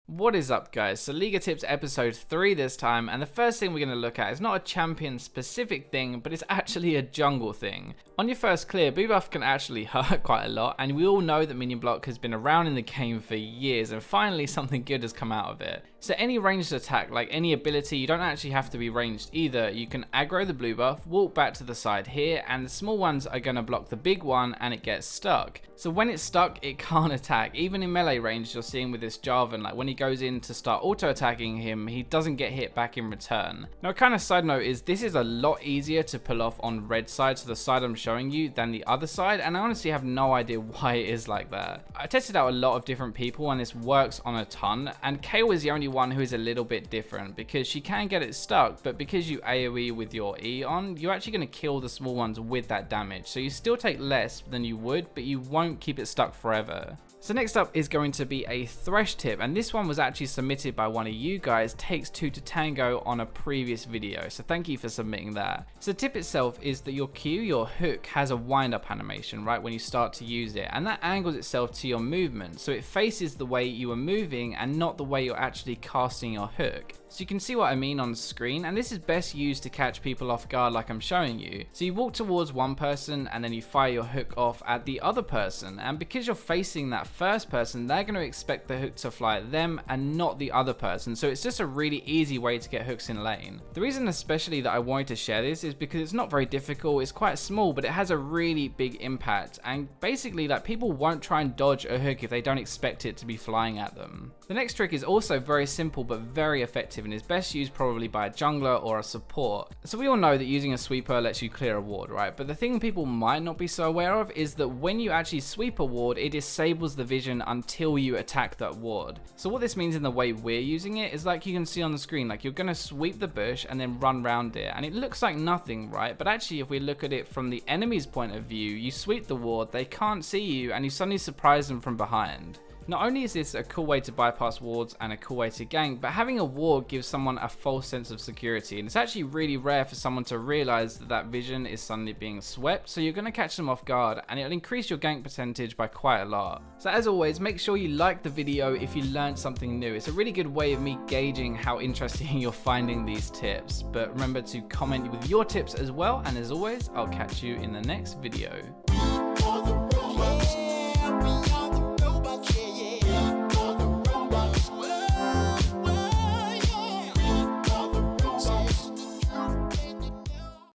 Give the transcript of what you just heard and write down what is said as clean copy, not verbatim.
What is up, guys? So Liga Tips episode 3 this time, and the first thing we're going to look at is not a champion specific thing, but it's actually a jungle thing. On your first clear, blue buff can actually hurt quite a lot, and we all know that minion block has been around in the game for years, and finally something good has come out of it. So any ranged attack, like any ability, you don't actually have to be ranged either. You can aggro the blue buff, walk back to the side here, and the small ones are going to block the big one and it gets stuck. So when it's stuck, it can't attack. Even in melee range, you're seeing with this Jarvan, like when he goes in to start auto-attacking him, he doesn't get hit back in return. Now, a kind of side note is this is a lot easier to pull off on red side, so the side I'm showing you, than the other side, and I honestly have no idea why it is like that. I tested out a lot of different people and this works on a ton, and Kayle is the only one who is a little bit different because she can get it stuck, but because you AoE with your E on, you're actually going to kill the small ones with that damage. So you still take less than you would, but you won't keep it stuck forever. So next up is going to be a thresh tip, and this one was actually submitted by one of you guys, Takes Two to Tango, on a previous video, so thank you for submitting that. So the tip itself is that your Q, your hook, has a wind up animation right when you start to use it, and that angles itself to your movement, so it faces the way you are moving and not the way you're actually casting your hook. So you can see what I mean on screen, and this is best used to catch people off guard like I'm showing you. So you walk towards one person and then you fire your hook off at the other person, and because you're facing that first person, they're going to expect the hook to fly at them and not the other person, so it's just a really easy way to get hooks in lane. The reason especially that I wanted to share this is because it's not very difficult, it's quite small, but it has a really big impact, and basically like people won't try and dodge a hook if they don't expect it to be flying at them. The next trick is also very simple but very effective, and is best used probably by a jungler or a support. So we all know that using a sweeper lets you clear a ward, right? But the thing people might not be so aware of is that when you actually sweep a ward, it disables the vision until you attack that ward. So what this means in the way we're using it is like you can see on the screen, like you're going to sweep the bush and then run around it, and it looks like nothing, right? But actually if we look at it from the enemy's point of view, you sweep the ward, they can't see you, and you suddenly surprise them from behind. Not only is this a cool way to bypass wards and a cool way to gank, but having a ward gives someone a false sense of security, and it's actually really rare for someone to realize that that vision is suddenly being swept, so you're going to catch them off guard, and it'll increase your gank percentage by quite a lot. So as always, make sure you like the video if you learned something new. It's a really good way of me gauging how interesting you're finding these tips, but remember to comment with your tips as well, and as always, I'll catch you in the next video.